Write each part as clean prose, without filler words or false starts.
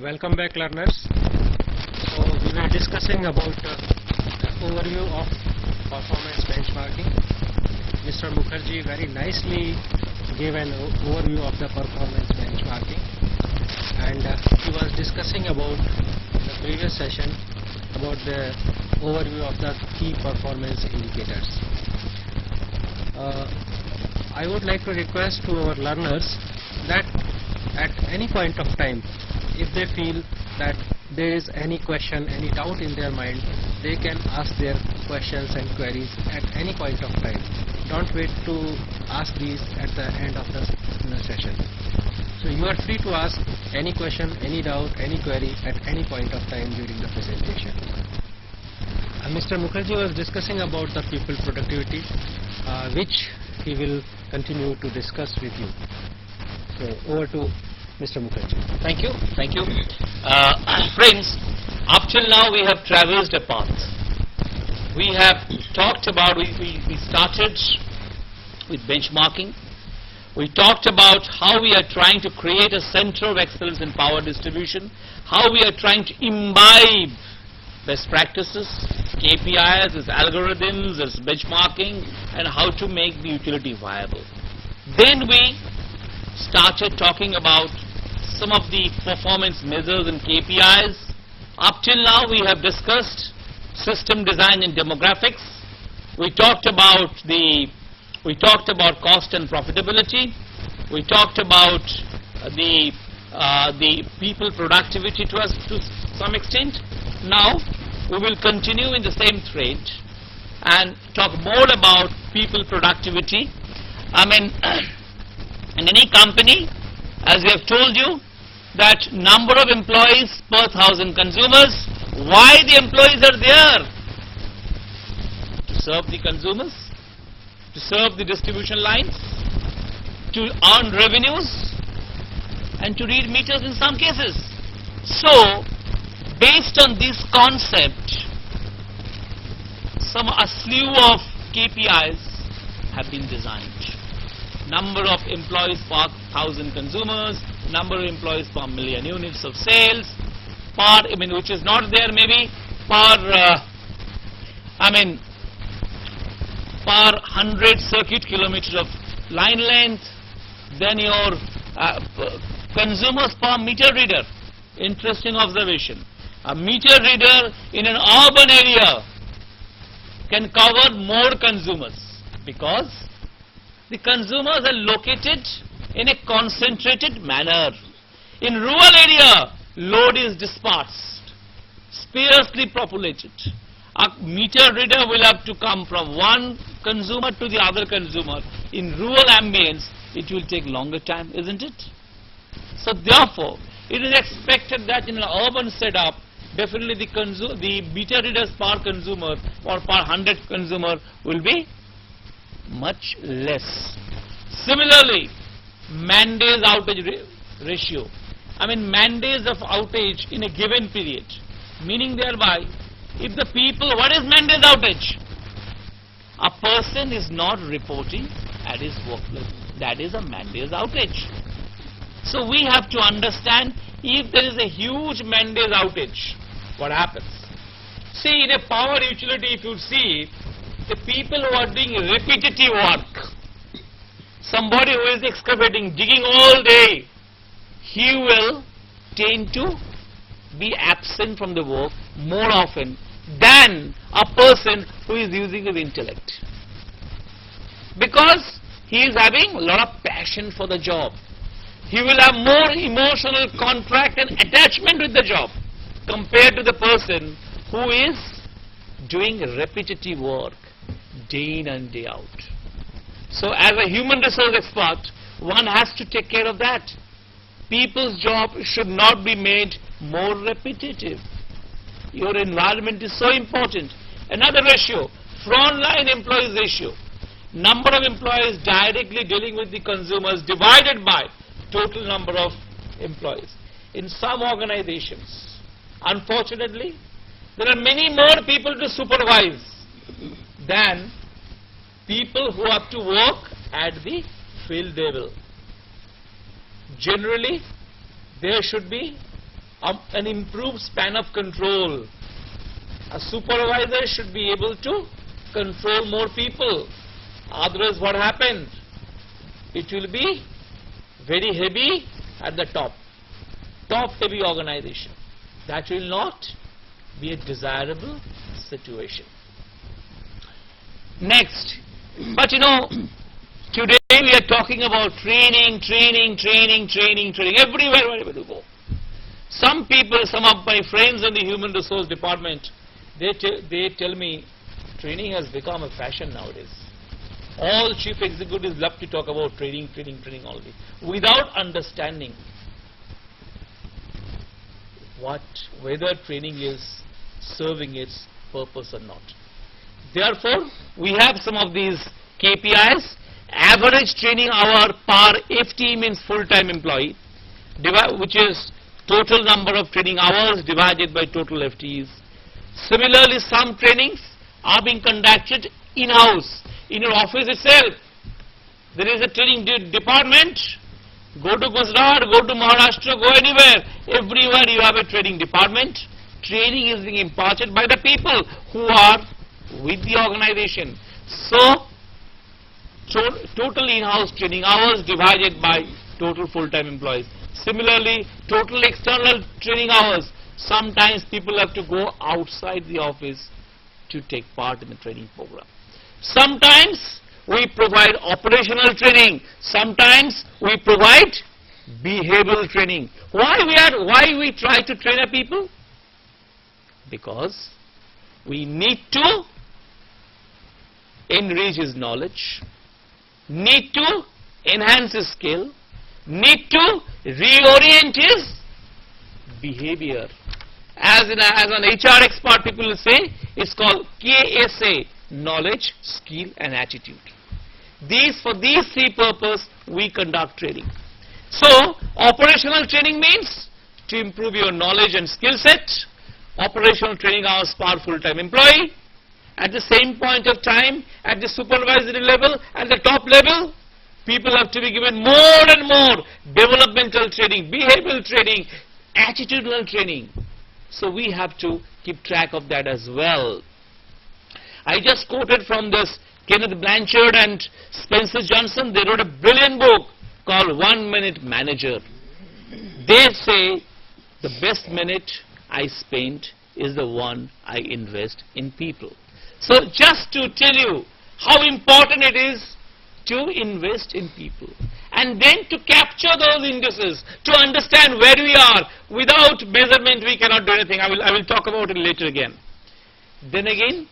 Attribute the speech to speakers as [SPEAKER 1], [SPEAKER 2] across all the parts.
[SPEAKER 1] Welcome back, learners. So we were discussing about the overview of performance benchmarking. Mr. Mukherjee very nicely gave an overview of the performance benchmarking, and he was discussing about the previous session about the overview of the key performance indicators. I would like to request to our learners that at any point of time, if they feel that there is any question, any doubt in their mind, they can ask their questions and queries at any point of time. Don't wait to ask these at the end of the session. So you are free to ask any question, any doubt, any query at any point of time during the presentation. Mr. Mukherjee was discussing about the people productivity, which he will continue to discuss with you. So over to Mr. Mukherjee.
[SPEAKER 2] Thank you. Friends, up till now we have traversed a path. We have talked about, we started with benchmarking. We talked about how we are trying to create a center of excellence in power distribution, how we are trying to imbibe best practices, KPIs, as algorithms, as benchmarking, and how to make the utility viable. Then we started talking about some of the performance measures and KPIs. Up till now we have discussed system design and demographics. We talked about cost and profitability. We talked about the people productivity to some extent. Now we will continue in the same thread and talk more about people productivity. I mean, in any company, as we have told you, that number of employees per 1,000 consumers. Why the employees are there? To serve the consumers, to serve the distribution lines, to earn revenues, and to read meters in some cases. So, based on this concept, a slew of KPIs have been designed. Number of employees per 1,000 consumers, number of employees per million units of sales, which is not there maybe, per 100 circuit kilometers of line length, then your consumers per meter reader. Interesting observation. A meter reader in an urban area can cover more consumers because the consumers are located in a concentrated manner. In rural area, load is dispersed, sparsely populated. A meter reader will have to come from one consumer to the other consumer. In rural ambience, it will take longer time, isn't it? So therefore, it is expected that in an urban setup, definitely the meter readers per consumer or per 100 consumer will be much less. Similarly, man days outage ratio. Man days of outage in a given period. Meaning thereby, if the people, what is man days outage? A person is not reporting at his workplace. That is a man days outage. So we have to understand if there is a huge man days outage, what happens? See, in a power utility, if you see, the people who are doing repetitive work, somebody who is excavating, digging all day, he will tend to be absent from the work more often than a person who is using his intellect. Because he is having a lot of passion for the job. He will have more emotional contract and attachment with the job compared to the person who is doing repetitive work day in and day out. So as a human resource expert, one has to take care of that. People's job should not be made more repetitive. Your environment is so important. Another ratio, frontline employees ratio. Number of employees directly dealing with the consumers divided by total number of employees. In some organizations, unfortunately, there are many more people to supervise than people who have to work at the field level. Generally, there should be an improved span of control. A supervisor should be able to control more people. Otherwise, what happened? It will be very heavy at the top heavy organization. That will not be a desirable situation. Next, but you know, today we are talking about training everywhere, wherever you go. Some people, some of my friends in the human resource department, they tell me training has become a fashion nowadays. All chief executives love to talk about training only, without understanding whether training is serving its purpose or not. Therefore, we have some of these KPIs. Average training hour per FT means full-time employee, which is total number of training hours divided by total FTEs. Similarly, some trainings are being conducted in-house, in your office itself. There is a training department. Go to Gujarat, go to Maharashtra, go anywhere. Everywhere you have a training department. Training is being imparted by the people who are with the organization. So, total in-house training hours divided by total full-time employees. Similarly, total external training hours. Sometimes people have to go outside the office to take part in the training program. Sometimes we provide operational training. Sometimes we provide behavioral training. Why we try to train our people? Because we need to enrich his knowledge, need to enhance his skill, need to reorient his behavior. As an HR expert, people will say, it's called KSA, knowledge, skill and attitude. For these three purposes, we conduct training. So, operational training means to improve your knowledge and skill set. Operational training hours per full-time employee. At the same point of time, at the supervisory level, at the top level, people have to be given more and more developmental training, behavioral training, attitudinal training. So we have to keep track of that as well. I just quoted from this Kenneth Blanchard and Spencer Johnson. They wrote a brilliant book called 1 Minute Manager. They say the best minute I spend is the one I invest in people. So just to tell you how important it is to invest in people, and then to capture those indices, to understand where we are. Without measurement we cannot do anything. I will talk about it later again. Then again,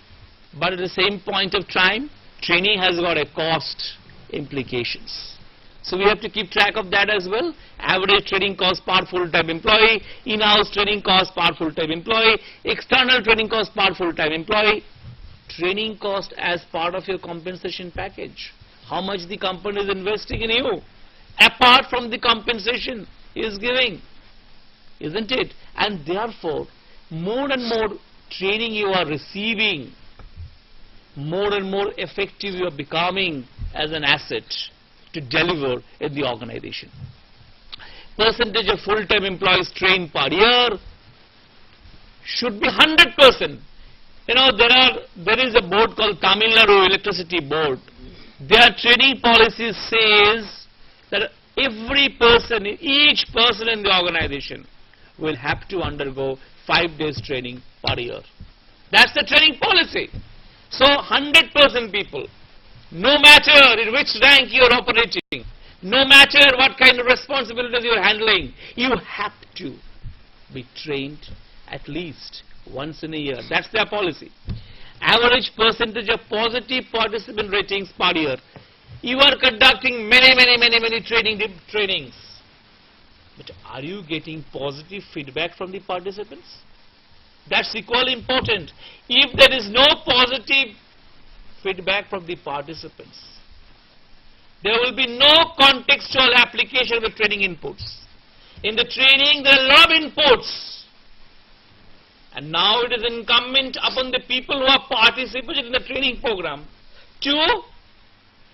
[SPEAKER 2] but at the same point of time, training has got a cost implications. So we have to keep track of that as well. Average training cost per full-time employee, in-house training cost per full-time employee, external training cost per full-time employee, training cost as part of your compensation package. How much the company is investing in you, apart from the compensation is giving, isn't it? And therefore, more and more training you are receiving, more and more effective you are becoming as an asset to deliver in the organization. Percentage of full-time employees trained per year should be 100%. You know, there is a board called Tamil Nadu Electricity Board. Their training policy says that each person in the organization will have to undergo 5 days training per year. That's the training policy. So 100% people, no matter in which rank you are operating, no matter what kind of responsibilities you are handling, you have to be trained at least once in a year. That's their policy. Average percentage of positive participant ratings per year. You are conducting many trainings. But are you getting positive feedback from the participants? That's equally important. If there is no positive feedback from the participants, there will be no contextual application of the training inputs. In the training, there are a lot of inputs. And now it is incumbent upon the people who have participated in the training program to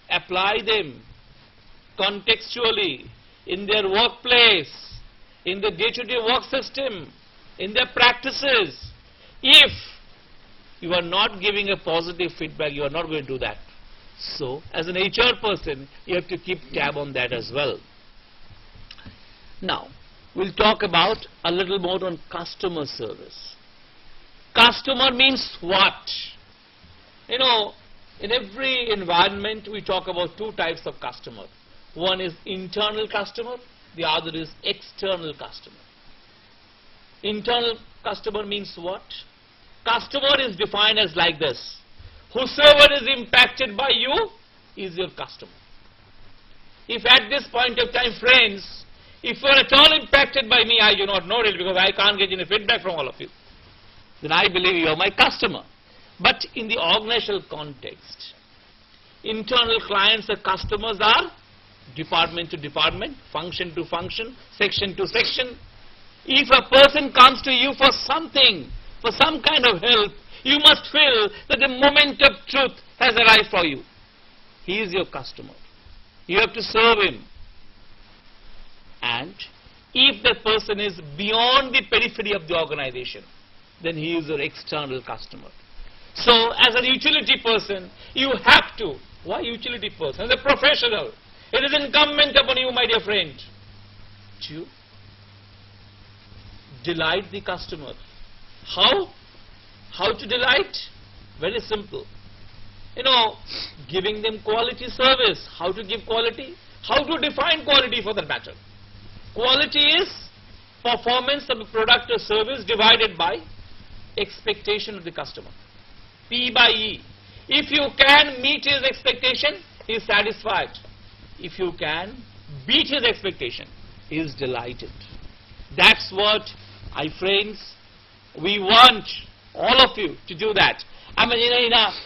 [SPEAKER 2] apply them contextually in their workplace, in the day-to-day work system, in their practices. If you are not giving a positive feedback, you are not going to do that. So, as an HR person, you have to keep tab on that as well. Now, we'll talk about a little more on customer service. Customer means what? You know, in every environment, we talk about two types of customer. One is internal customer, the other is external customer. Internal customer means what? Customer is defined as like this. Whosoever is impacted by you is your customer. If at this point of time, friends, if you are at all impacted by me, I do not know it because I can't get any feedback from all of you, then I believe you are my customer. But in the organizational context, internal clients or customers are department to department, function to function, section to section. If a person comes to you for something, for some kind of help, you must feel that the moment of truth has arrived for you. He is your customer. You have to serve him. And if that person is beyond the periphery of the organization, then he is your external customer. So, as a utility person, you have to, why utility person? As a professional, it is incumbent upon you, my dear friend, to delight the customer. How? How to delight? Very simple. You know, giving them quality service. How to give quality? How to define quality for that matter? Quality is performance of a product or service divided by expectation of the customer. P by E. If you can meet his expectation, he is satisfied. If you can beat his expectation, he is delighted. That's what, friends, we want all of you to do that. I mean,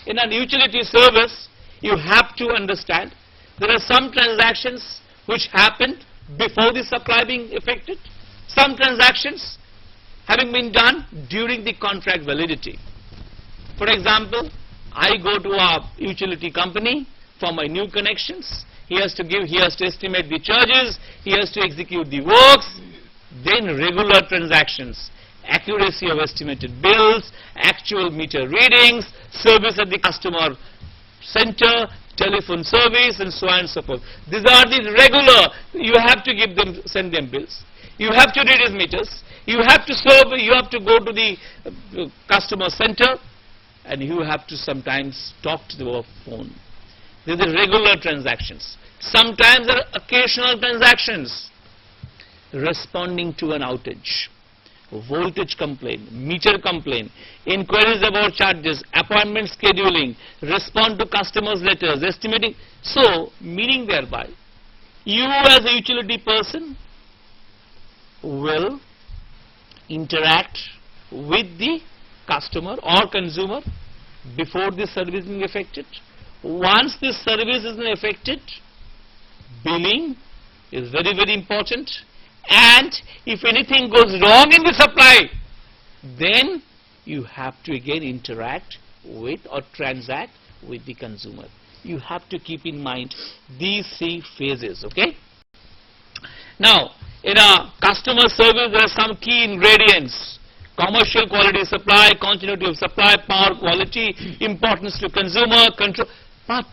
[SPEAKER 2] in a utility service, you have to understand there are some transactions which happened before the supply being effected, some transactions having been done during the contract validity. For example, I go to a utility company for my new connections. He has to estimate the charges, he has to execute the works, then regular transactions, accuracy of estimated bills, actual meter readings, service at the customer center, telephone service, and so on and so forth. These are the regular. You have to send them bills. You have to read his meters. You have to serve. You have to go to the customer center, and you have to sometimes talk to the phone. These are regular transactions. Sometimes there are occasional transactions. Responding to an outage, voltage complaint, meter complaint, inquiries about charges, appointment scheduling, respond to customers' letters, estimating. So, meaning thereby, you as a utility person will interact with the customer or consumer before the service is effected. Once the service is effected, billing is very, very important. And if anything goes wrong in the supply, then you have to again interact with or transact with the consumer. You have to keep in mind these 3 phases, okay? Now, in a customer service, there are some key ingredients: commercial quality supply, continuity of supply, power quality, importance to consumer, control. But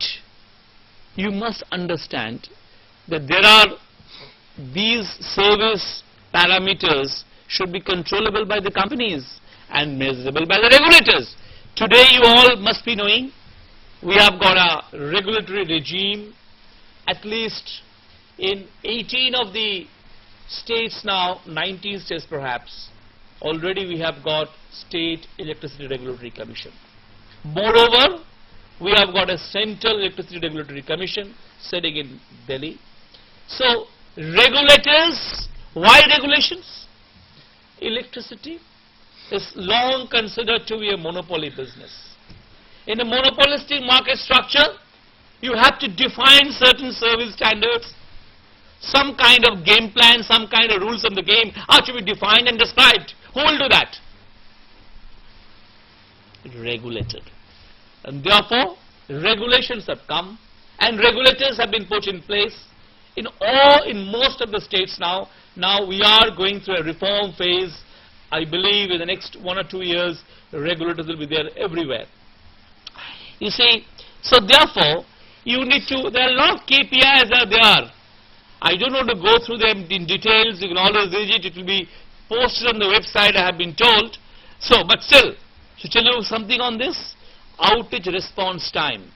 [SPEAKER 2] you must understand that there are these service parameters should be controllable by the companies and measurable by the regulators. Today you all must be knowing we have got a regulatory regime, at least in 18 of the states now, 19 states perhaps, already we have got State Electricity Regulatory Commission. Moreover, we have got a Central Electricity Regulatory Commission sitting in Delhi. So, regulators, why regulations? Electricity is long considered to be a monopoly business. In a monopolistic market structure, you have to define certain service standards. Some kind of game plan, some kind of rules of the game are to be defined and described. Who will do that? Regulated. And therefore, regulations have come and regulators have been put in place. In most of the states now, Now we are going through a reform phase. I believe in the next 1 or 2 years, regulators will be there everywhere. You see, so therefore, you need to, there are a lot of KPIs are there. I don't want to go through them in details. You can always read it will be posted on the website, I have been told. So, but still, to tell you something on this, outage response time.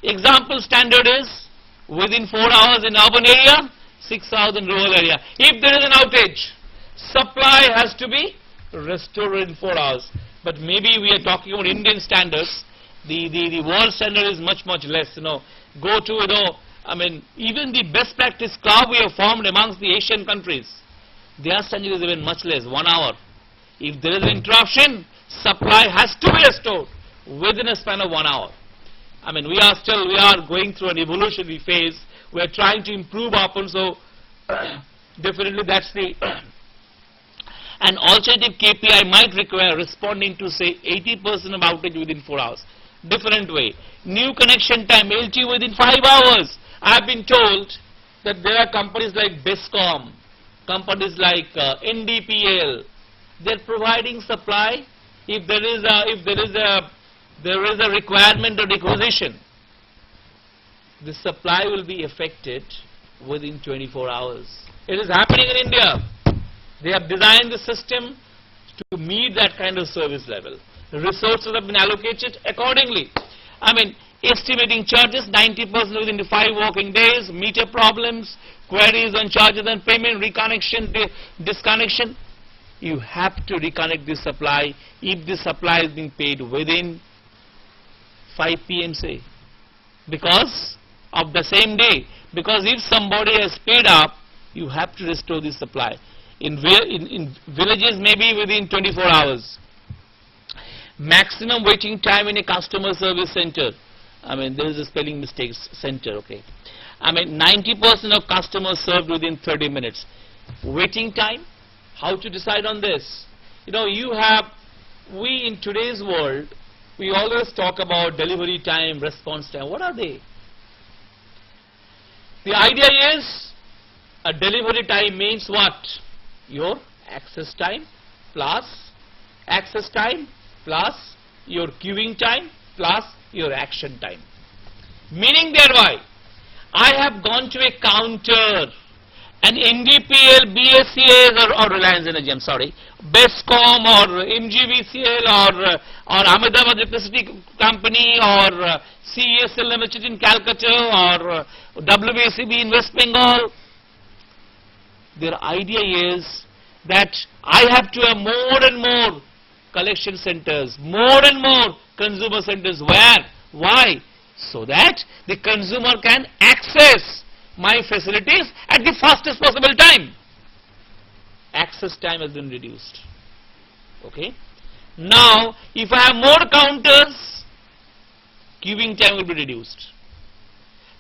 [SPEAKER 2] Example standard is within 4 hours in urban area, 6 hours in rural area. If there is an outage, supply has to be restored in 4 hours. But maybe we are talking about Indian standards. The world standard is much less. Go to I mean, even the best practice club we have formed amongst the Asian countries, their standard is even much less, 1 hour. If there is an interruption, supply has to be restored within a span of 1 hour. I mean, we are going through an evolutionary phase. We are trying to improve upon, so definitely that's the an alternative KPI might require responding to say 80% of outage within 4 hours. Different way. New connection time, LT within 5 hours. I have been told that there are companies like BESCOM, companies like NDPL. They are providing supply. If there is a requirement or requisition, the supply will be affected within 24 hours. It is happening in India. They have designed the system to meet that kind of service level. The resources have been allocated accordingly. I mean, estimating charges 90% within 5 working days, meter problems, queries on charges and payment, reconnection, disconnection. You have to reconnect the supply if the supply is being paid within 5 p.m. say, because of the same day. Because if somebody has paid up, you have to restore the supply. In villages, maybe within 24 hours. Maximum waiting time in a customer service center. I mean, there is a spelling mistake, center, okay. I mean, 90% of customers served within 30 minutes. Waiting time, how to decide on this? We in today's world, we always talk about delivery time, response time. What are they? The idea is, a delivery time means what? Your access time plus your queuing time plus your action time. Meaning thereby, I have gone to a counter, an NDPL, BSCL or Reliance Energy, I'm sorry, BESCOM or MGVCL or Ahmedabad Electricity Company or CESL Limited in Calcutta or WBCB in West Bengal. Their idea is that I have to have more and more collection centers, more and more consumer centers. Where? Why? So that the consumer can access my facilities at the fastest possible time. Access time has been reduced. Okay. Now, if I have more counters, queuing time will be reduced.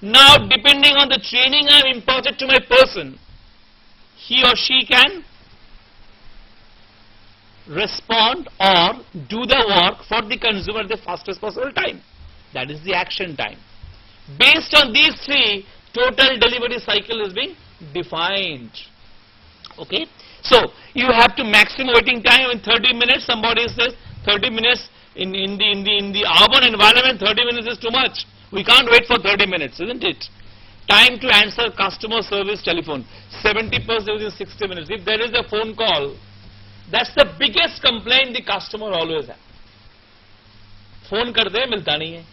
[SPEAKER 2] Now, depending on the training I have imparted to my person, he or she can respond or do the work for the consumer at the fastest possible time. That is the action time. Based on these three, total delivery cycle is being defined. Okay. So, you have to maximum waiting time in 30 minutes. Somebody says 30 minutes in the urban environment, 30 minutes is too much. We can't wait for 30 minutes, isn't it? Time to answer customer service telephone, 70% within 60 minutes. If there is a phone call, that's the biggest complaint the customer always has. Phone karte milta nahi hai.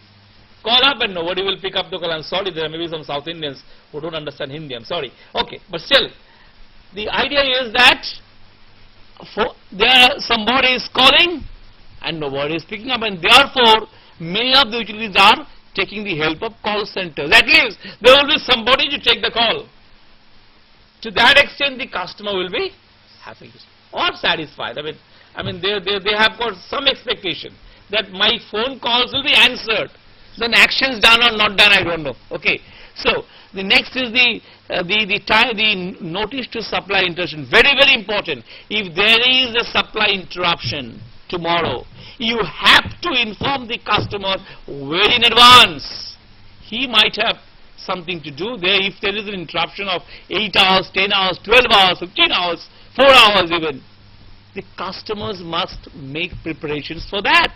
[SPEAKER 2] Call up and nobody will pick up the call. I'm sorry, there may be some South Indians who don't understand Hindi. I'm sorry. Okay, but still, the idea is that somebody is calling and nobody is picking up, and therefore many of the utilities are taking the help of call centers. At least there will be somebody to take the call. To that extent, the customer will be happy or satisfied. I mean, they have got some expectation that my phone calls will be answered. Then actions done or not done, I don't know. Okay. So the next is the notice to supply interruption. Very, very important. If there is a supply interruption tomorrow, you have to inform the customer well in advance. He might have something to do. If there is an interruption of 8 hours, 10 hours, 12 hours, 15 hours, 4 hours even, the customers must make preparations for that.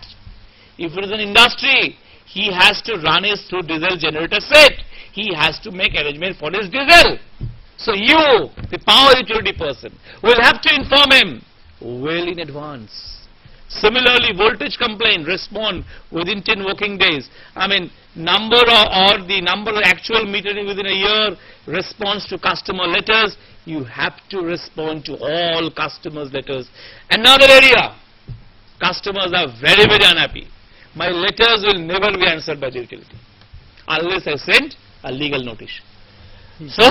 [SPEAKER 2] If it is an industry, he has to run his through diesel generator set. He has to make arrangement for his diesel. So you, the power utility person, will have to inform him well in advance. Similarly, voltage complaint, respond within 10 working days. I mean, number or the number of actual metering within a year, response to customer letters, you have to respond to all customers' letters. Another area, customers are very, very unhappy. My letters will never be answered by the utility unless I send a legal notice. So,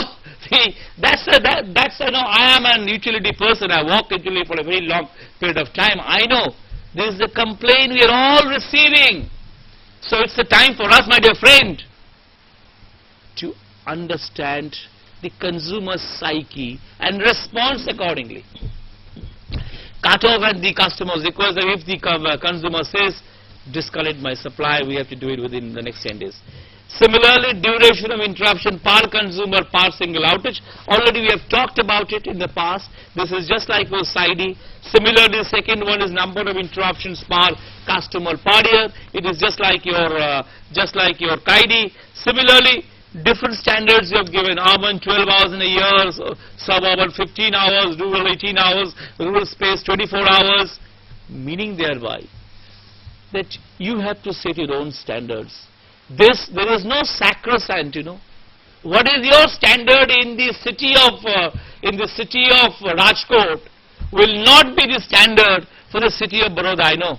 [SPEAKER 2] that's I am an utility person. I work utility for a very long period of time. I know this is a complaint we are all receiving. So it's the time for us, my dear friend, to understand the consumer's psyche and respond accordingly. Cut off at the customer's request. If the consumer says, disconnect my supply, we have to do it within the next 10 days. Similarly, duration of interruption per consumer per single outage. Already we have talked about it in the past. This is just like your SID. Similarly, the second one is number of interruptions per customer per year. It is just like your KID. Similarly, different standards you have given. Urban 12 hours in a year, suburban 15 hours, rural 18 hours, rural space 24 hours. Meaning thereby that you have to set your own standards. There is no sacrosanct, What is your standard in the city of Rajkot will not be the standard for the city of Baroda, I know.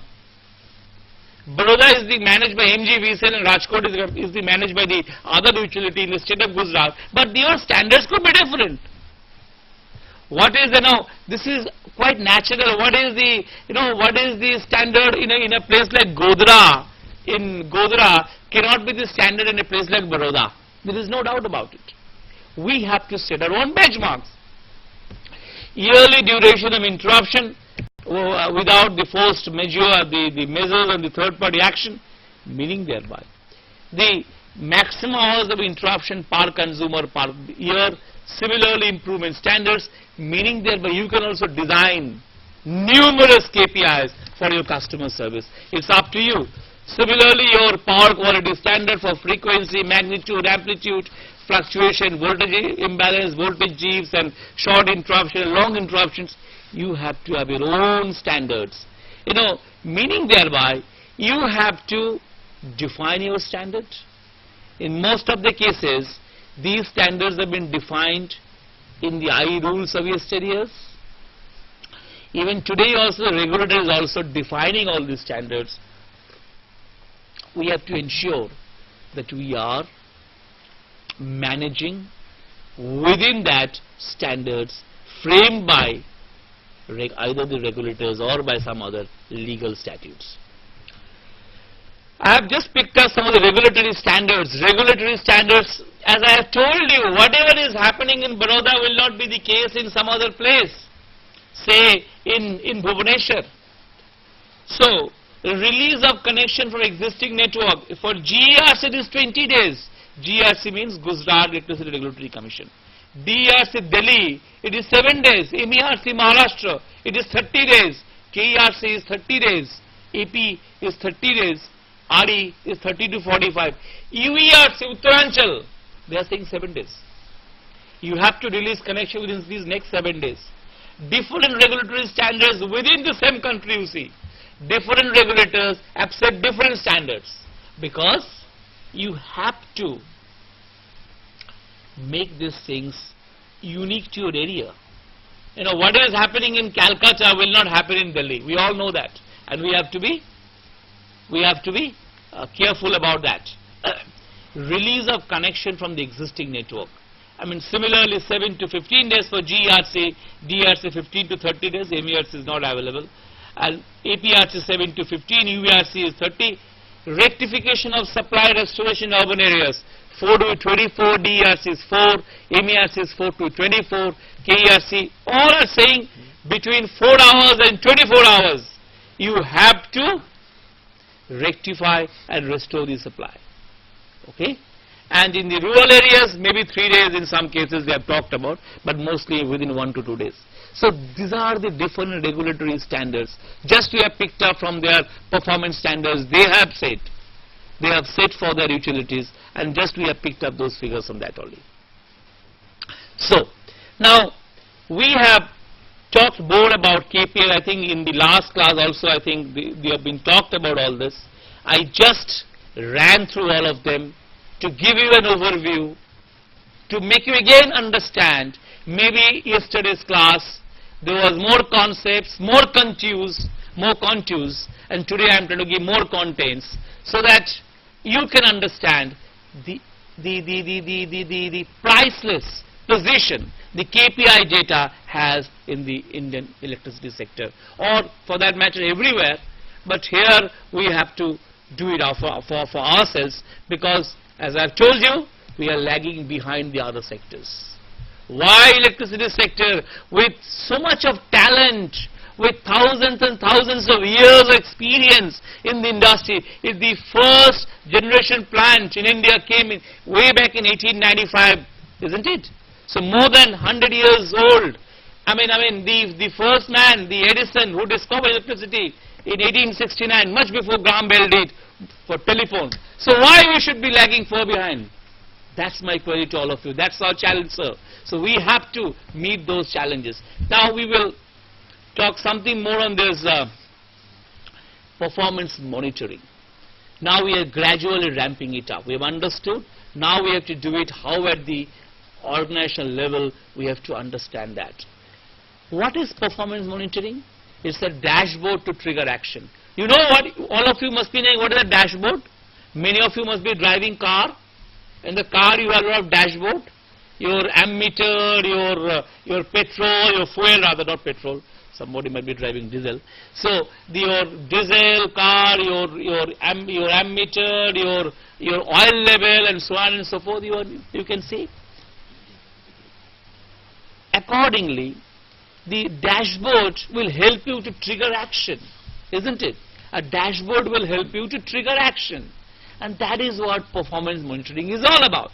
[SPEAKER 2] Baroda is managed by MGVCL and Rajkot is managed by the other utility in the state of Gujarat. But your standards could be different. What is this is quite natural. What is the standard in a place like Godhra? In Godhra cannot be the standard in a place like Baroda. There is no doubt about it. We have to set our own benchmarks. Yearly duration of interruption without the forced measure, the measures and the third party action, meaning thereby the maximum hours of interruption per consumer per year. Similarly, improvement standards, meaning thereby you can also design numerous KPIs for your customer service. It's up to you. Similarly, your power quality standard for frequency, magnitude, amplitude, fluctuation, voltage imbalance, voltage jeeps and short interruption, long interruptions, you have to have your own standards. Meaning thereby, you have to define your standard. In most of the cases, these standards have been defined in the I rules of yesterdayers. Even today also, the regulator is also defining all these standards. We have to ensure that we are managing within that standards framed by either the regulators or by some other legal statutes. I have just picked up some of the regulatory standards. Regulatory standards, as I have told you, whatever is happening in Baroda will not be the case in some other place, say in Bhubaneswar. So, release of connection for existing network. For GERC it is 20 days. GERC means Gujarat Electricity Regulatory Commission. DERC Delhi, it is 7 days. MERC Maharashtra, it is 30 days. KERC is 30 days. AP is 30 days. RE is 30 to 45. UERC Uttaranchal, they are saying 7 days. You have to release connection within these next 7 days. Different regulatory standards within the same country, you see. Different regulators have set different standards because you have to make these things unique to your area. What is happening in Calcutta will not happen in Delhi. We all know that, and we have to be careful about that. Release of connection from the existing network. Similarly 7 to 15 days for GERC, DERC 15 to 30 days, MERC is not available. And APRC 7 to 15, UERC is 30. Rectification of supply restoration in urban areas, 4 to 24, DERC is 4, MERC is 4 to 24, KERC, all are saying between 4 hours and 24 hours, you have to rectify and restore the supply. Okay? and in the rural areas maybe 3 days in some cases they have talked about, but mostly within 1 to 2 days. So these are the different regulatory standards. Just we have picked up from their performance standards they have set for their utilities, and just we have picked up those figures from that only. So now we have talked more about KPI. I think in the last class also I think we have been talked about all this. I just ran through all of them to give you an overview, to make you again understand. Maybe yesterday's class there was more concepts, more contours, and today I am trying to give more contents so that you can understand the priceless position the KPI data has in the Indian electricity sector, or for that matter everywhere. But here we have to do it for ourselves, because as I have told you, we are lagging behind the other sectors. Why electricity sector, with so much of talent, with thousands and thousands of years of experience in the industry, is the first generation plant in India came in way back in 1895, isn't it? So more than 100 years old. I mean the first man, the Edison, who discovered electricity in 1869, much before Graham Bell did for telephone. So why we should be lagging far behind? That's my query to all of you. That's our challenge, sir. So we have to meet those challenges. Now we will talk something more on this performance monitoring. Now we are gradually ramping it up. We have understood. Now we have to do it how at the organizational level we have to understand that. What is performance monitoring? It's a dashboard to trigger action. You know what? All of you must be knowing what is a dashboard. Many of you must be driving car. In the car you have a lot of dashboard. Your ammeter, your petrol, your fuel rather, not petrol. Somebody might be driving diesel. So your diesel car, your ammeter, your oil level, and so on and so forth. You can see. Accordingly, the dashboard will help you to trigger action, isn't it? A dashboard will help you to trigger action, and that is what performance monitoring is all about.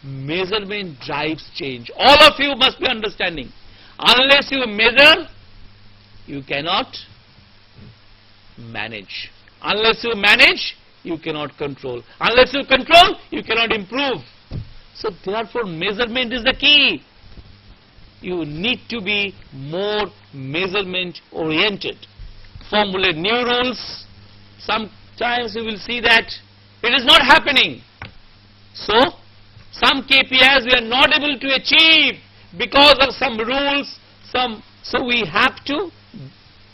[SPEAKER 2] Measurement drives change. All of you must be understanding. Unless you measure, you cannot manage. Unless you manage, you cannot control. Unless you control, you cannot improve. So therefore, measurement is the key. You need to be more measurement oriented. Formulate new rules. Sometimes you will see that it is not happening. So some KPIs we are not able to achieve because of some rules. So we have to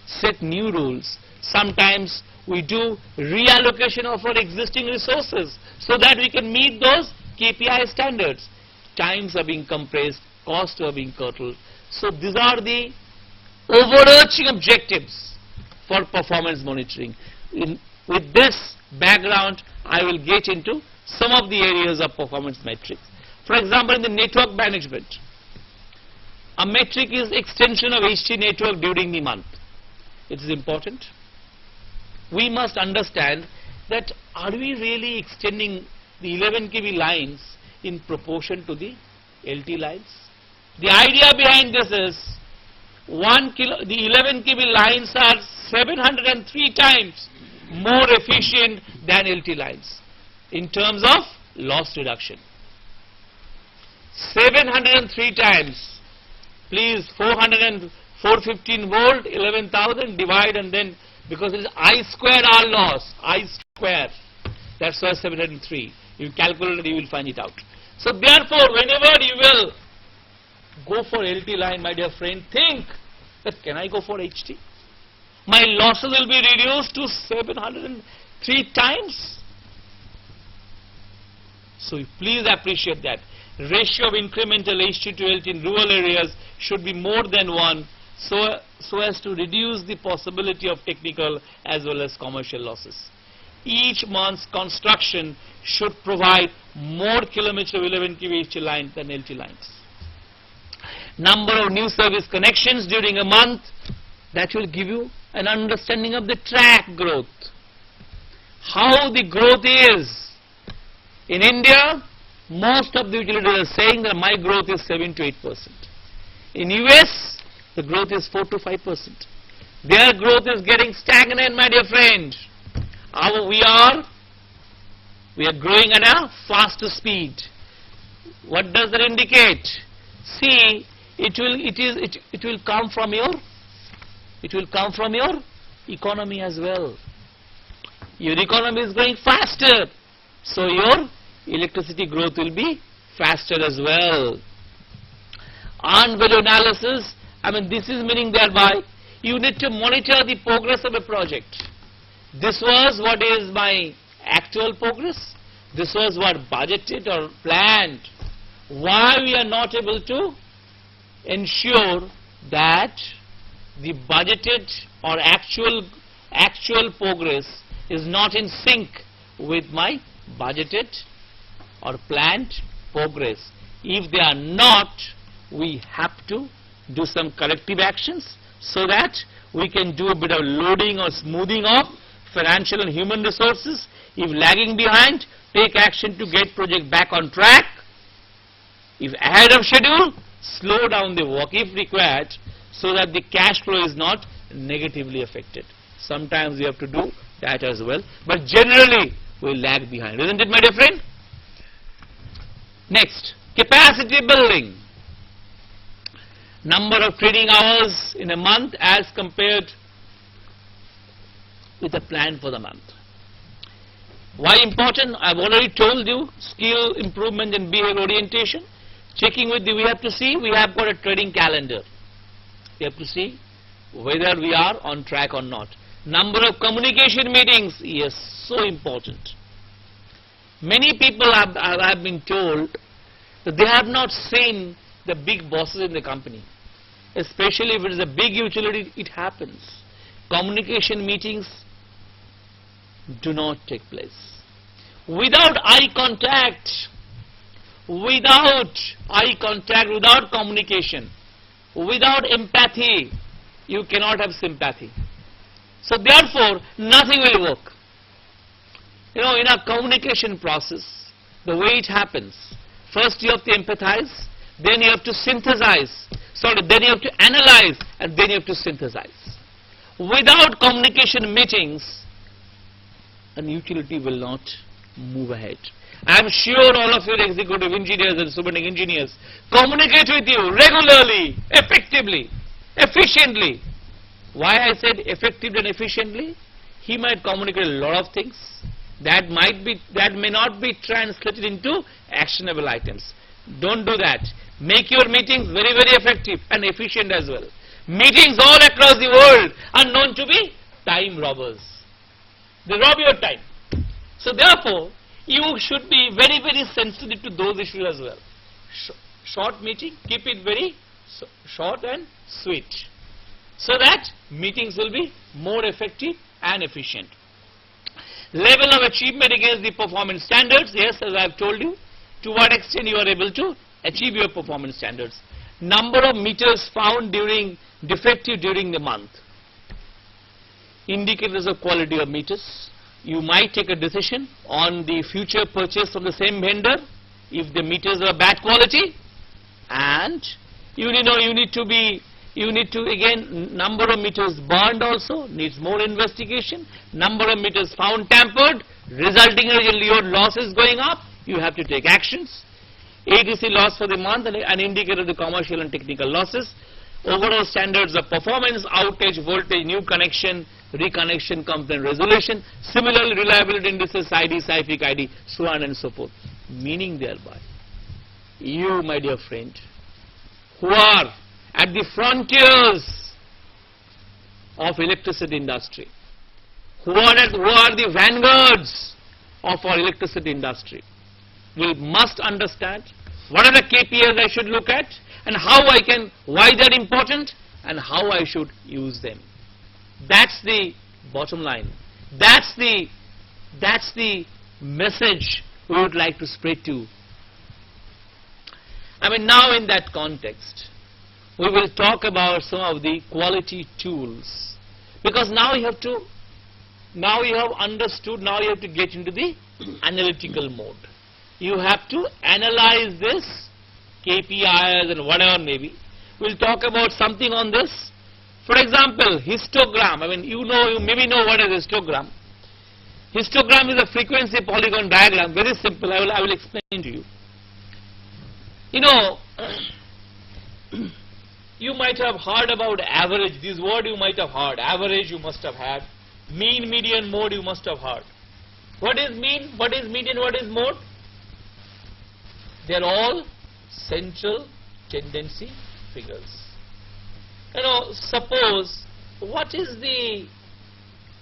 [SPEAKER 2] set new rules. Sometimes we do reallocation of our existing resources so that we can meet those KPI standards. Times are being compressed, costs are being curtailed. So these are the overarching objectives for performance monitoring. With this background, I will get into some of the areas of performance metrics. For example, in the network management, a metric is extension of HT network during the month. It is important. We must understand that are we really extending the 11 kV lines in proportion to the LT lines? The idea behind this is the 11 kV lines are 703 times more efficient than LT lines in terms of loss reduction. 703 times. Please, 415 volt, 11,000, divide, and then, because it is I square R loss, I square, that's why 703. You calculate it, you will find it out. So therefore, whenever you will go for LT line, my dear friend, think that can I go for HT? My losses will be reduced to 703 times. So please appreciate that. Ratio of incremental HT to LT in rural areas should be more than 1 so as to reduce the possibility of technical as well as commercial losses. Each month's construction should provide more kilometers of 11 kV HT lines than LT lines. Number of new service connections during a month, that will give you an understanding of the track growth. How the growth is. In India, most of the utilities are saying that my growth is 7 to 8%. In US, the growth is 4 to 5%. Their growth is getting stagnant, my dear friend. We are growing at a faster speed. What does that indicate? See, it will come from your economy as well. Your economy is growing faster, so your electricity growth will be faster as well. Earned value analysis, this is meaning thereby you need to monitor the progress of a project. This was what is my actual progress. This was what budgeted or planned. Why we are not able to ensure that the budgeted or actual progress is not in sync with my budgeted or planned progress. If they are not, we have to do some corrective actions so that we can do a bit of loading or smoothing of financial and human resources. If lagging behind, take action to get project back on track. If ahead of schedule, slow down the work if required so that the cash flow is not negatively affected. Sometimes we have to do that as well, but generally we lag behind, isn't it, my dear friend? Next, capacity building. Number of trading hours in a month as compared with a plan for the month. Why important? I've already told you, skill improvement and behavior orientation. Checking with we have to see, we have got a trading calendar. We have to see whether we are on track or not. Number of communication meetings, yes, so important. Many people have been told that they have not seen the big bosses in the company. Especially if it is a big utility, it happens. Communication meetings do not take place. Without eye contact, without communication, without empathy, you cannot have sympathy. So therefore, nothing will work. In our communication process, the way it happens, first you have to empathize, then you have to synthesize, then you have to analyze, and then you have to synthesize. Without communication meetings, an utility will not move ahead. I am sure all of your executive engineers and superintending engineers communicate with you regularly, effectively, efficiently. Why I said effectively and efficiently? He might communicate a lot of things that may not be translated into actionable items. Don't do that. Make your meetings very, very effective and efficient as well. Meetings all across the world are known to be time robbers. They rob your time. So therefore, you should be very, very sensitive to those issues as well. Short meeting, keep it very short and sweet, so that meetings will be more effective and efficient. Level of achievement against the performance standards, yes, as I have told you, to what extent you are able to achieve your performance standards. Number of meters found defective during the month. Indicators of quality of meters. You might take a decision on the future purchase from the same vendor if the meters are bad quality, and you need to again, number of meters burned also needs more investigation. Number of meters found tampered, resulting in your losses going up, you have to take actions. ATC loss for the month, an indicator of the commercial and technical losses. Overall standards of performance, outage, voltage, new connection, reconnection, complaint resolution. Similarly, reliability indices, ID, CIFIC ID, so on and so forth. Meaning thereby, you, my dear friend, who are at the frontiers of electricity industry, who are the vanguards of our electricity industry, we must understand what are the KPIs I should look at, and why they're important, and how I should use them. That's the bottom line. That's the message we would like to spread to. Now in that context, we will talk about some of the quality tools, because now you have understood, now you have to get into the analytical mode. you have to analyze this KPIs and whatever maybe. We'll talk about something on this. For example, histogram. I mean, you maybe know what is histogram. Histogram is a frequency polygon diagram. Very simple. I will explain to you. You know, you might have heard about average. This word you might have heard. Average you must have had. Mean, median, mode you must have heard. What is mean? What is median? What is mode? They are all central tendency figures. You know, suppose, what is the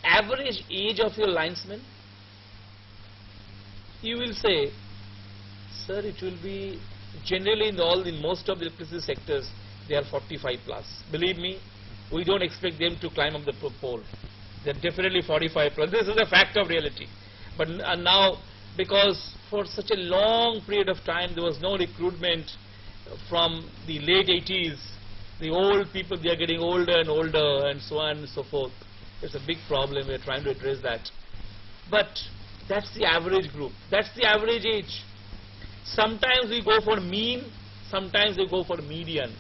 [SPEAKER 2] average age of your linesman? You will say, sir, it will be generally in most of the electricity sectors, they are 45 plus. Believe me, we don't expect them to climb up the pole. They are definitely 45 plus. This is a fact of reality. But now, because for such a long period of time there was no recruitment from the late 80s, the old people, they are getting older and older and so on and so forth. It's a big problem. We are trying to address that. But that's the average group. That's the average age. Sometimes we go for mean, sometimes we go for median.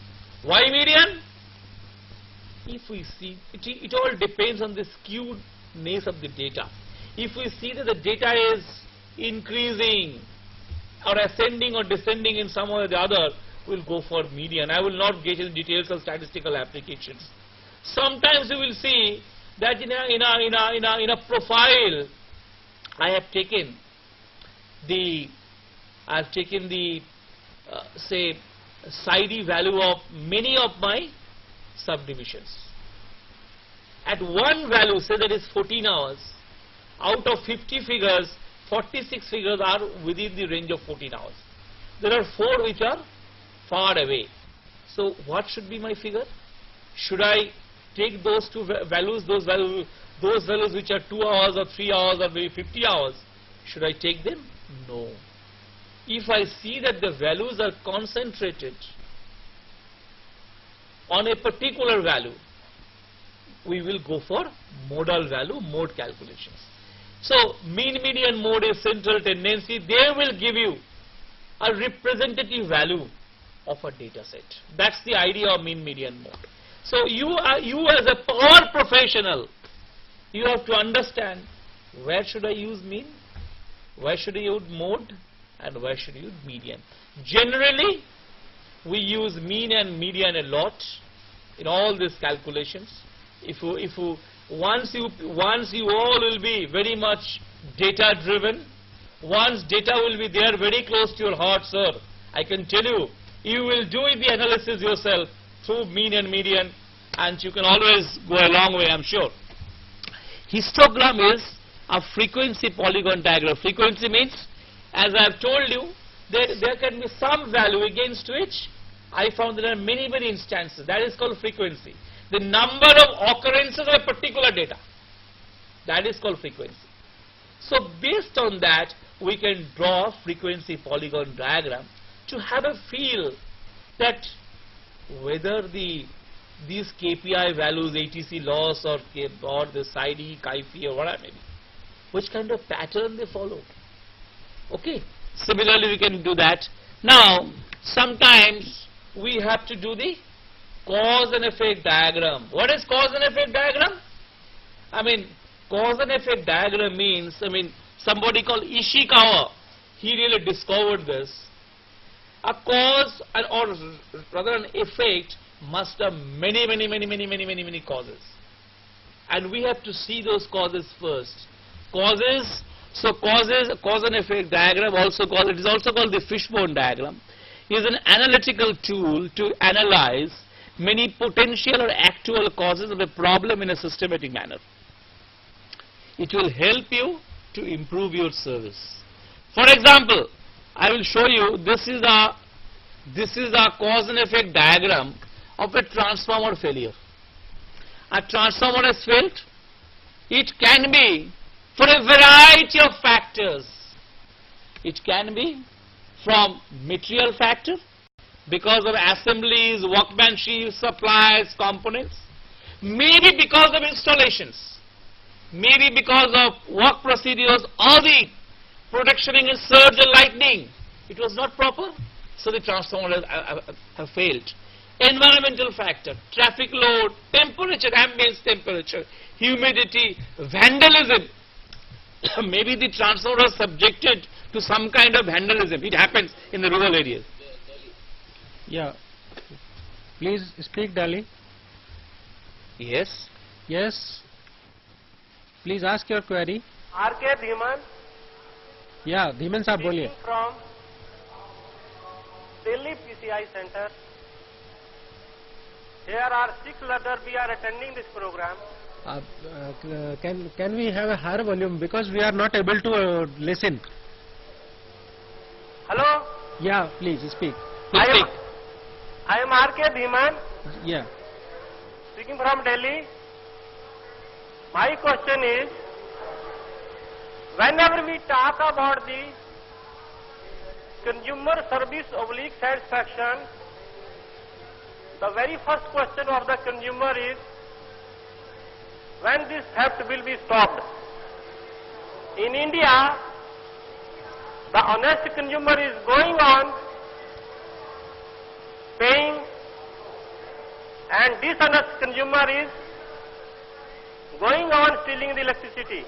[SPEAKER 2] Why median? If we see, it all depends on the skewedness of the data. If we see that the data is increasing or ascending or descending in some way or the other, we'll go for median. I will not get into details of statistical applications. Sometimes you will see that in a profile, I have taken the say SID value of many of my subdivisions. At one value, say that is 14 hours, out of 50 figures, 46 figures are within the range of 14 hours. There are 4 which are far away. So what should be my figure? Should I take those two values, those values which are 2 hours or 3 hours or maybe 50 hours? Should I take them? No. If I see that the values are concentrated on a particular value, we will go for modal value, mode calculations. So mean, median, mode is central tendency. They will give you a representative value of a data set. That's the idea of mean, median, mode. So you as a power professional, you have to understand where should I use mean, where should I use mode, and where should I use median. Generally, we use mean and median a lot in all these calculations. Once you all will be very much data driven, once data will be there very close to your heart, sir, I can tell you, you will do the analysis yourself through mean and median, and you can always go a long way, I'm sure. Histogram is a frequency polygon diagram. Frequency means, as I have told you, there can be some value against which I found there are many instances. That is called frequency. The number of occurrences of a particular data. That is called frequency. So based on that, we can draw a frequency polygon diagram to have a feel that whether these KPI values, ATC loss or the SID, KIFI or whatever maybe, which kind of pattern they follow. Okay. Similarly, we can do that. Now, sometimes we have to do the cause and effect diagram. What is cause and effect diagram? I mean, cause and effect diagram means, somebody called Ishikawa, he really discovered this. A cause or rather an effect must have many causes. And we have to see those causes first. Causes, so cause and effect diagram it is also called the fishbone diagram, is an analytical tool to analyze many potential or actual causes of a problem in a systematic manner. It will help you to improve your service. For example, I will show you, this is a cause and effect diagram of a transformer failure. A transformer has failed. It can be for a variety of factors. It can be from material factor, because of assemblies, workmanship, supplies, components. Maybe because of installations. Maybe because of work procedures or the protection against surge and lightning. It was not proper, so the transformer have failed. Environmental factor, traffic load, temperature, ambient temperature, humidity, vandalism. Maybe the transformer was subjected to some kind of vandalism. It happens in the rural areas.
[SPEAKER 1] Yeah. Please speak, Dali.
[SPEAKER 2] Yes.
[SPEAKER 1] Yes. Please ask your query.
[SPEAKER 3] R.K. Dhiman.
[SPEAKER 1] Yeah, Dhiman साहब बोलिए.
[SPEAKER 3] Speaking from Delhi PCI Center. Here are 6 learners. We are attending this program.
[SPEAKER 1] Can we have a higher volume because we are not able to listen.
[SPEAKER 3] Hello.
[SPEAKER 1] Yeah, please speak.
[SPEAKER 3] I am R.K. Dhiman.
[SPEAKER 1] Yeah.
[SPEAKER 3] Speaking from Delhi. My question is, whenever we talk about the consumer service oblique satisfaction, the very first question of the consumer is, when this theft will be stopped? In India, the honest consumer is going on paying, and dishonest consumer is going on stealing the electricity.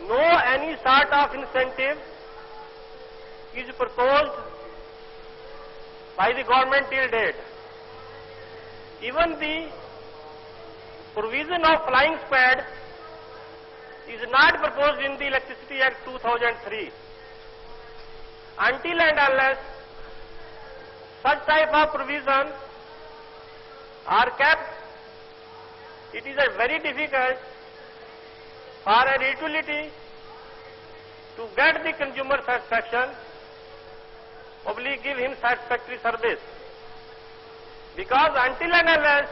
[SPEAKER 3] No any sort of incentive is proposed by the government till date. Even the provision of flying squad is not proposed in the Electricity Act 2003. Until and unless such type of provision are kept, it is very difficult for a utility to get the consumer satisfaction, oblique give him satisfactory service. Because until and unless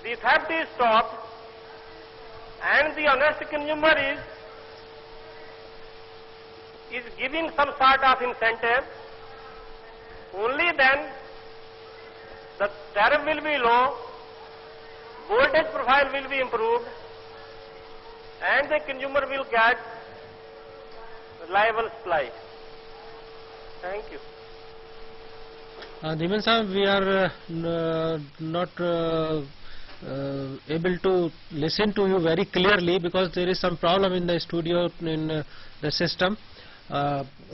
[SPEAKER 3] the theft is stopped and the honest consumer is giving some sort of incentive, only then the tariff will be low, voltage profile will be improved, and the consumer will get reliable supply. Thank you.
[SPEAKER 1] Dhiman sahab, we are not able to listen to you very clearly because there is some problem in the studio in the system.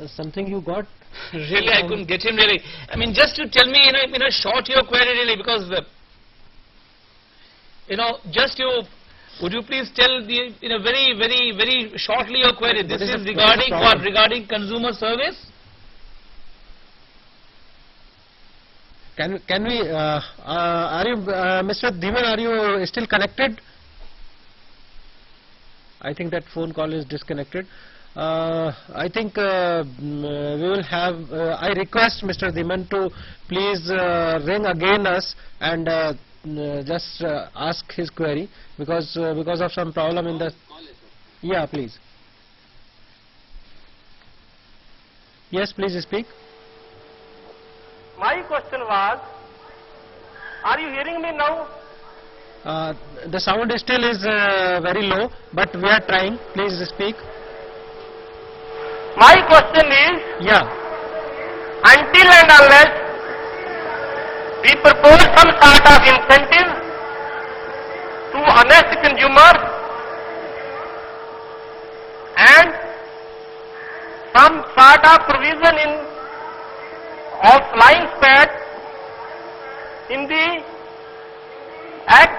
[SPEAKER 1] Something you got?
[SPEAKER 2] Really, I couldn't get him really. I mean, just to tell me in a short your query really, because just you, would you please tell the very shortly your query? This is regarding what? Regarding consumer service?
[SPEAKER 1] Can we? Are you, Mr. Dhiman? Are you still connected? I think that phone call is disconnected. I think we will have. I request Mr. Dhiman to please ring again us and just ask his query because of some problem in the. Yeah, please. Yes, please speak.
[SPEAKER 3] My question was, are you hearing me now?
[SPEAKER 1] The sound still is very low, but we are trying. Please speak.
[SPEAKER 3] My question is,
[SPEAKER 1] Yeah.
[SPEAKER 3] until and unless we propose some sort of incentive to honest consumers and some sort of provision of flying squad in the act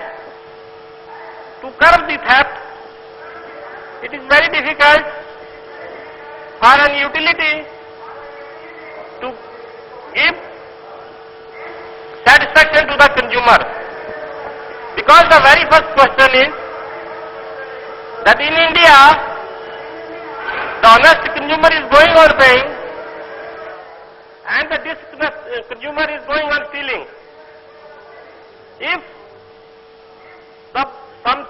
[SPEAKER 3] to curb the theft, it is very difficult for an utility to give satisfaction to the consumer. Because the very first question is that in India, the honest consumer is going on paying and the dishonest consumer is going on stealing. If some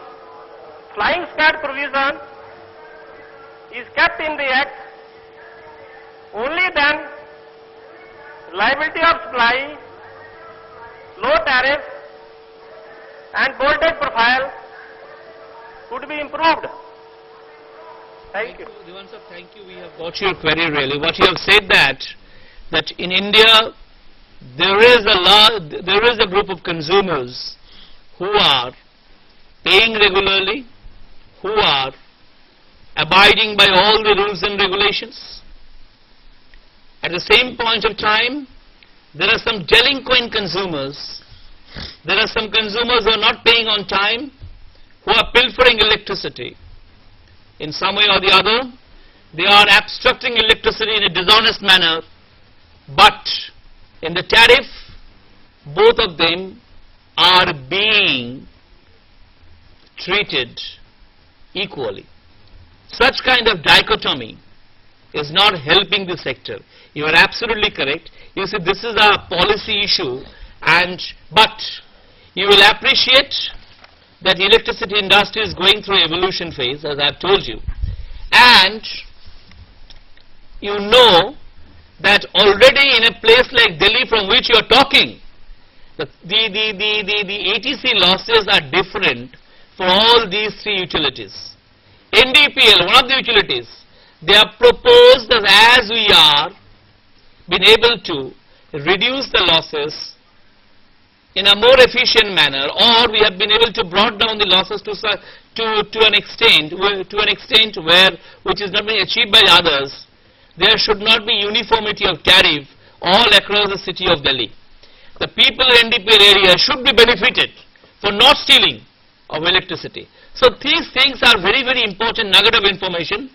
[SPEAKER 3] flying squad provision is kept in the act, only then liability of supply, low tariff and voltage profile could be improved. Thank you.
[SPEAKER 2] Diwan sir, thank you. We have got your query really. What you have said that in India there is a group of consumers who are paying regularly, who are abiding by all the rules and regulations. At the same point of time, there are some delinquent consumers. There are some consumers who are not paying on time, who are pilfering electricity. In some way or the other, they are obstructing electricity in a dishonest manner, but in the tariff, both of them are being treated equally. Such kind of dichotomy is not helping the sector. You are absolutely correct. You see, this is a policy issue, but you will appreciate that the electricity industry is going through evolution phase, as I have told you, and you know that already in a place like Delhi from which you are talking, the ATC losses are different for all these three utilities. NDPL, one of the utilities, they have proposed that as we are been able to reduce the losses in a more efficient manner, or we have been able to brought down the losses to an extent where which is not being achieved by others, there should not be uniformity of tariff all across the city of Delhi. The people in NDPL area should be benefited for not stealing of electricity. So these things are very, very important nugget of information,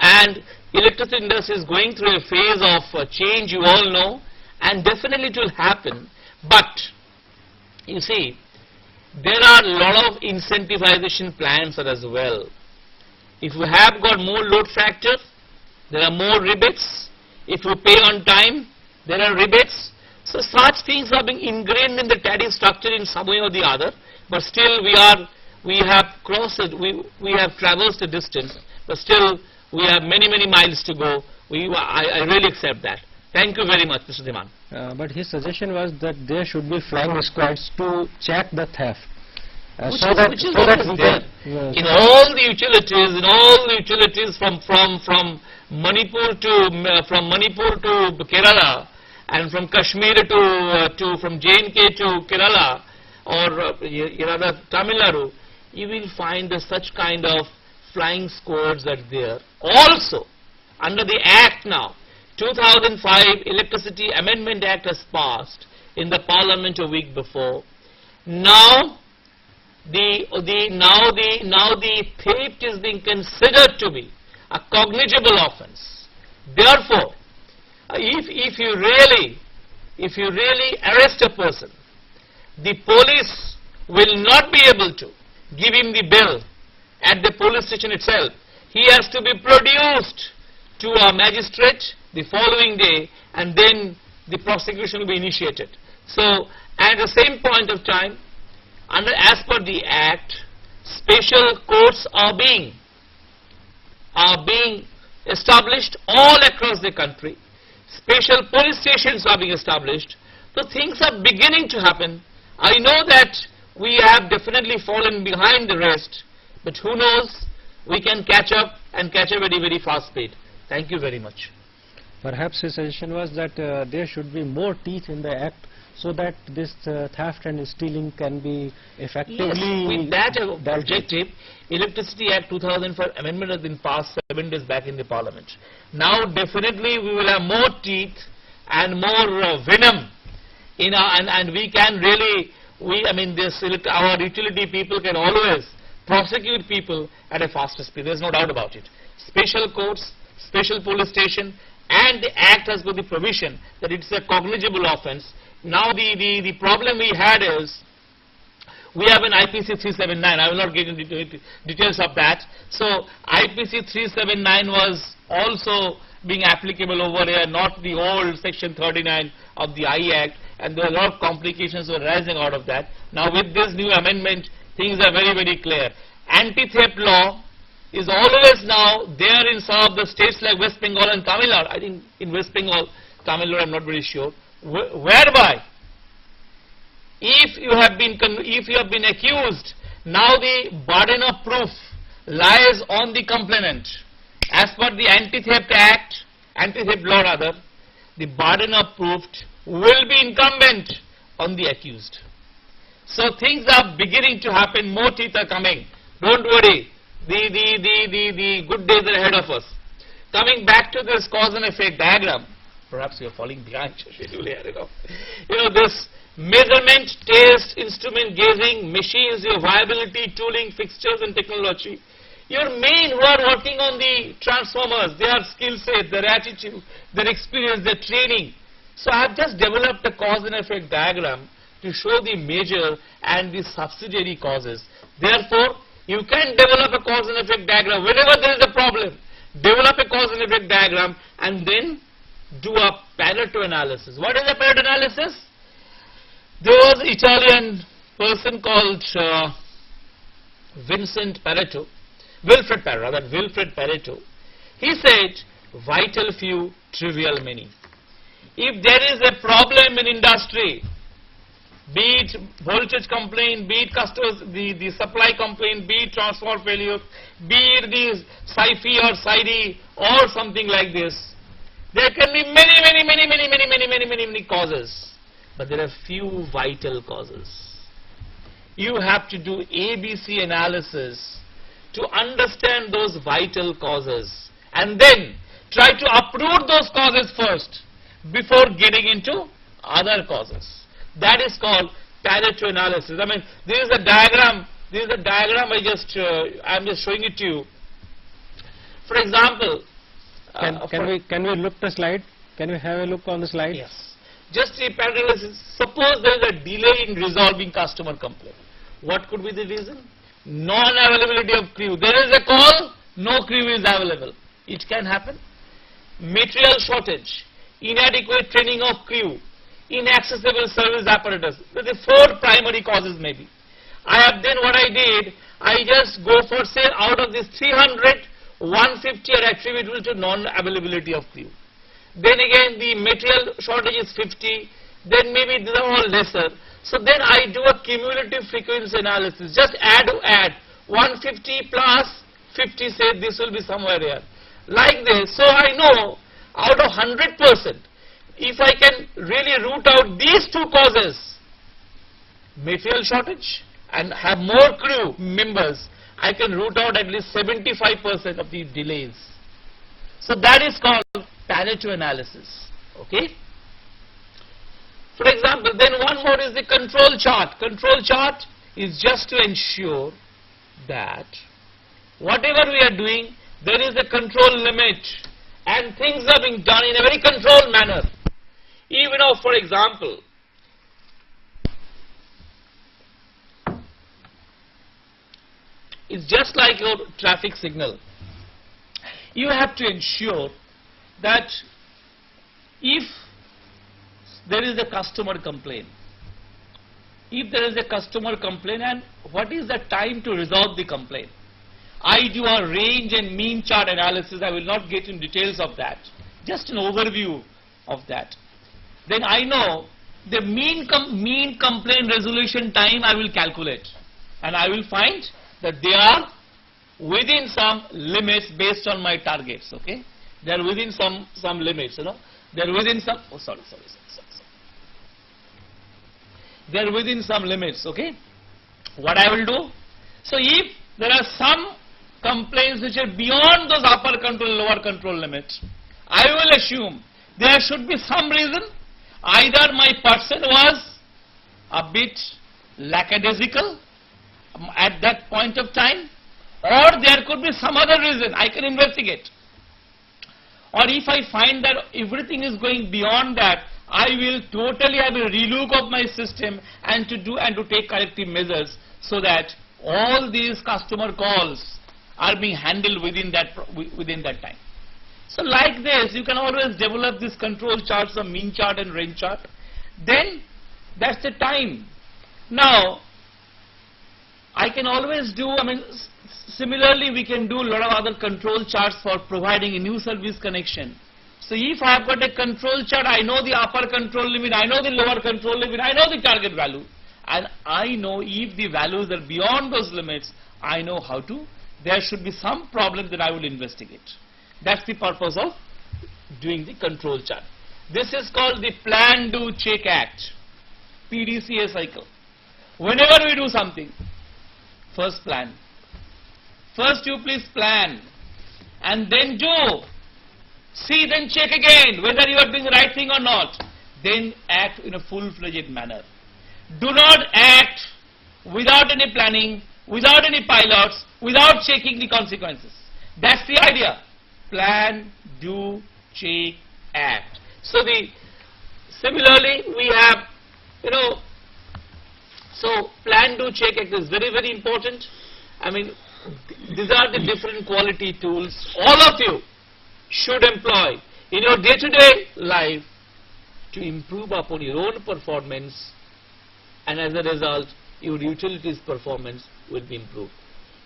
[SPEAKER 2] and electricity industry is going through a phase of change, you all know, and definitely it will happen. But you see, there are a lot of incentivization plans as well. If you have got more load factor, there are more rebates. If you pay on time, there are rebates. So such things are being ingrained in the tariff structure in some way or the other. But still we have traversed a distance, but still we have many, many miles to go. I really accept that. Thank you very much, Mr. Dhiman.
[SPEAKER 1] But his suggestion was that there should be flying squads to check the theft.
[SPEAKER 2] Which is there.
[SPEAKER 1] Yes.
[SPEAKER 2] In all the utilities from Manipur to Kerala, and from Kashmir from J&K to Kerala, or Tamil Nadu, you will find such kind of flying squads are there. Also, under the Act now, 2005 Electricity Amendment Act has passed in the Parliament a week before. Now the theft is being considered to be a cognizable offence. Therefore, if you really arrest a person, the police will not be able to give him the bill at the police station itself. He has to be produced to a magistrate the following day, and then the prosecution will be initiated. So at the same point of time, as per the Act, special courts are being established all across the country. Special police stations are being established. So things are beginning to happen. I know that we have definitely fallen behind the rest, but who knows, we can catch up, and catch a very, very fast speed. Thank you very much.
[SPEAKER 1] Perhaps his suggestion was that there should be more teeth in the Act, so that this theft and stealing can be effectively...
[SPEAKER 2] Yes, with that objective, Electricity Act 2005 amendment has been passed 7 days back in the Parliament. Now definitely we will have more teeth and more venom in our, and we can really, our utility people can always prosecute people at a faster speed. There is no doubt about it. Special courts, special police station, and the Act has got the provision that it's a cognizable offence. Now the problem we had is, we have an IPC 379. I will not get into details of that. So IPC 379 was also being applicable over here, not the old section 39 of the I Act, and there are a lot of complications were rising out of that. Now with this new amendment, things are very, very clear. Anti-theft law is always now there in some of the states like West Bengal and Tamil Nadu. I think in West Bengal, Tamil Nadu, I'm not very sure, whereby if you have been accused, now the burden of proof lies on the complainant, as per the Anti-Theft Act, Anti-Theft Law rather, the burden of proof will be incumbent on the accused. So things are beginning to happen, more teeth are coming. Don't worry, the good days are ahead of us. Coming back to this cause and effect diagram, perhaps you are falling behind your schedule here, you know, this measurement, test, instrument gauging, machines, your viability, tooling, fixtures and technology. Your men who are working on the transformers, their skill set, their attitude, their experience, their training. So I have just developed a cause and effect diagram to show the major and the subsidiary causes. Therefore, you can develop a cause and effect diagram whenever there is a problem. Develop a cause and effect diagram and then do a Pareto analysis. What is a Pareto analysis? There was an Italian person called Wilfred Pareto. He said, vital few, trivial many. If there is a problem in industry, be it voltage complaint, be it customers, the supply complaint, be it transformer failure, be it the SIFI or SIDI or something like this, there can be many causes. But there are few vital causes. You have to do ABC analysis to understand those vital causes and then try to uproot those causes first before getting into other causes. That is called Pareto analysis. I mean, this is a diagram. This is a diagram I'm just showing it to you. For example,
[SPEAKER 1] can we look the slide? Can we have a look on the slide?
[SPEAKER 2] Yes. Just a Pareto analysis. Suppose there is a delay in resolving customer complaint. What could be the reason? Non-availability of crew. There is a call, no crew is available. It can happen. Material shortage, inadequate training of crew, inaccessible service apparatus. The 4 primary causes maybe. Then what I did, I just go for, say, out of this 300, 150 are attributable to non-availability of crew. Then again the material shortage is 50, then maybe these are all lesser. So then I do a cumulative frequency analysis, just add 150 plus 50, say this will be somewhere here. Like this, so I know out of 100%, if I can really root out these 2 causes, material shortage and have more crew members, I can root out at least 75% of the delays. So that is called Pareto analysis. Okay. For example, then one more is the control chart. Control chart is just to ensure that whatever we are doing, there is a control limit and things are being done in a very controlled manner. Even though, for example, it's just like your traffic signal. You have to ensure that if there is a customer complaint, and what is the time to resolve the complaint? I do a range and mean chart analysis. I will not get in details of that. Just an overview of that. Then I know the mean complaint resolution time I will calculate. And I will find that they are within some limits based on my targets. Okay? They are within some limits, you know. They are within some, they are within some limits, okay. What I will do? So if there are some complaints which are beyond those upper control, lower control limits, I will assume there should be some reason. Either my person was a bit lackadaisical at that point of time, or there could be some other reason. I can investigate. Or if I find that everything is going beyond that, I will have a relook of my system and to take corrective measures so that all these customer calls are being handled within that time. So like this, you can always develop these control charts of mean chart and range chart. Then that's the time. Now I can always do, similarly we can do a lot of other control charts for providing a new service connection. So if I have got a control chart, I know the upper control limit, I know the lower control limit, I know the target value, and I know if the values are beyond those limits, I know how to, there should be some problem that I will investigate. That's the purpose of doing the control chart. This is called the plan, do, check, act, PDCA cycle. Whenever we do something, first plan. First you please plan and then do. See, then check again whether you are doing the right thing or not. Then act in a full-fledged manner. Do not act without any planning, without any pilots, without checking the consequences. That's the idea. Plan, do, check, act. So similarly we have, so plan, do, check, act is very, very important. I mean, these are the different quality tools all of you should employ in your day-to-day life to improve upon your own performance, and as a result your utilities performance will be improved.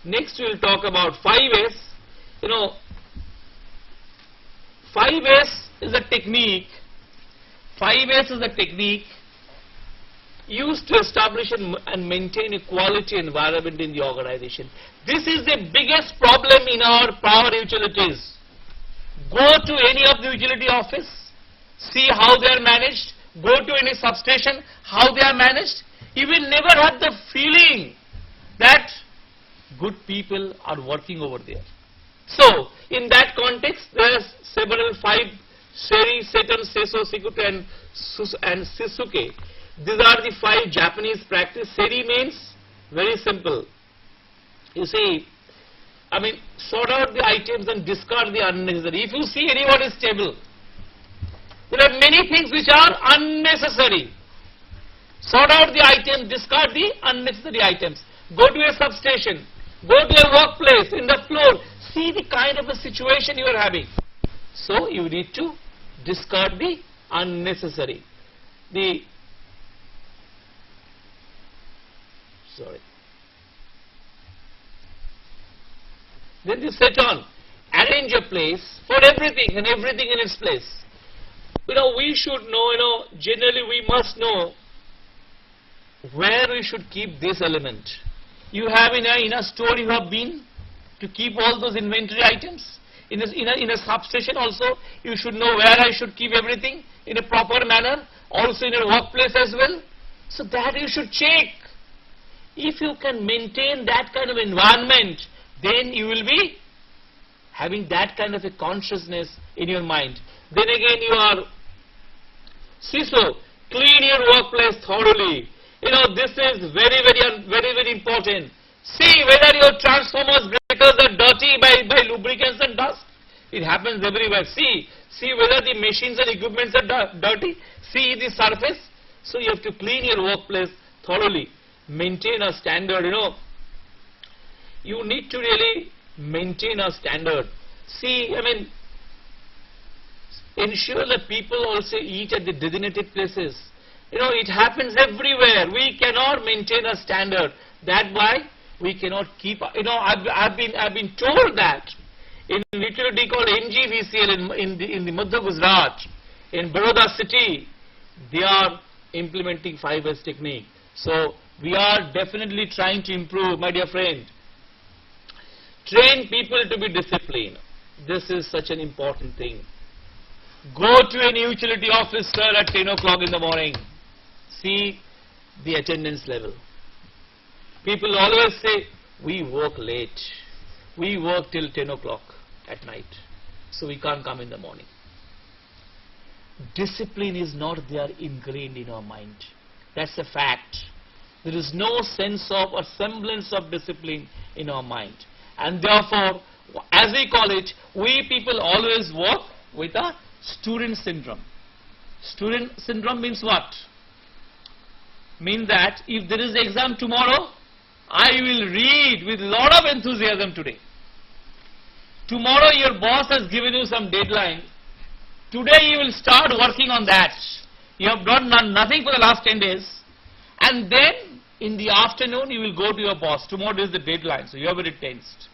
[SPEAKER 2] Next we will talk about 5S. 5S is a technique. 5S is a technique used to establish and maintain a quality environment in the organization. This is the biggest problem in our power utilities. Go to any of the utility office, see how they are managed. Go to any substation, how they are managed. You will never have the feeling that good people are working over there. So, in that context, there are several 5, Seri, Seton, Seso, Sikute and Sisuke. These are the 5 Japanese practice. Seri means very simple. You see, I mean, sort out the items and discard the unnecessary. If you see anybody's table, there are many things which are unnecessary. Sort out the items, discard the unnecessary items. Go to a substation, go to a workplace, in the floor, see the kind of a situation you are having. So you need to discard the unnecessary. Then you set on, arrange a place for everything and everything in its place. We should know, generally we must know where we should keep this element. You have in a store you have been to keep all those inventory items. In a substation also, you should know where I should keep everything in a proper manner. Also in your workplace as well. So that you should check. If you can maintain that kind of environment, then you will be having that kind of a consciousness in your mind. Then again you are, clean your workplace thoroughly. This is very, very important. See whether your transformers, breakers are dirty by lubricants and dust. It happens everywhere. See whether the machines and equipments are dirty. See the surface. So you have to clean your workplace thoroughly. Maintain a standard, You need to really maintain a standard. See, I mean, ensure that people also eat at the designated places. It happens everywhere. We cannot maintain a standard. That's why we cannot keep. I've been told that in a utility called NGVCL in the Madhya Gujarat, in Baroda city, they are implementing 5S technique. So we are definitely trying to improve, my dear friend. Train people to be disciplined. This is such an important thing. Go to any utility office, sir, at 10 o'clock in the morning. See the attendance level. People always say, we work late. We work till 10 o'clock at night. So we can't come in the morning. Discipline is not there ingrained in our mind. That's a fact. There is no sense of or semblance of discipline in our mind. And therefore, as we call it, we people always work with a student syndrome. Student syndrome means what? Means that if there is an exam tomorrow, I will read with a lot of enthusiasm today. Tomorrow your boss has given you some deadline. Today you will start working on that. You have done nothing for the last 10 days. And then in the afternoon you will go to your boss. Tomorrow is the deadline, so you are very tensed.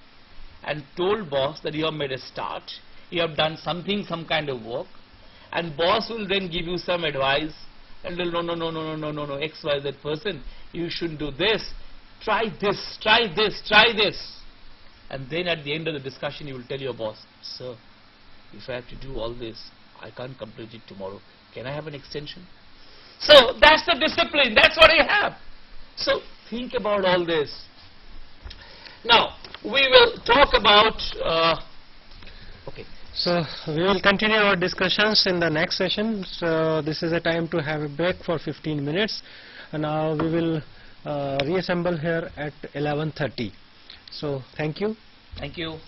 [SPEAKER 2] And told boss that you have made a start. You have done something, some kind of work. And boss will then give you some advice. And no, XYZ person, you should do this. Try this, try this, try this. And then at the end of the discussion you will tell your boss, sir, if I have to do all this, I can't complete it tomorrow. Can I have an extension? So that's the discipline. That's what I have. So think about all this. Now we will talk about. Okay.
[SPEAKER 1] So we will continue our discussions in the next session. So this is a time to have a break for 15 minutes. And now we will reassemble here at 11:30. So thank you.
[SPEAKER 2] Thank you.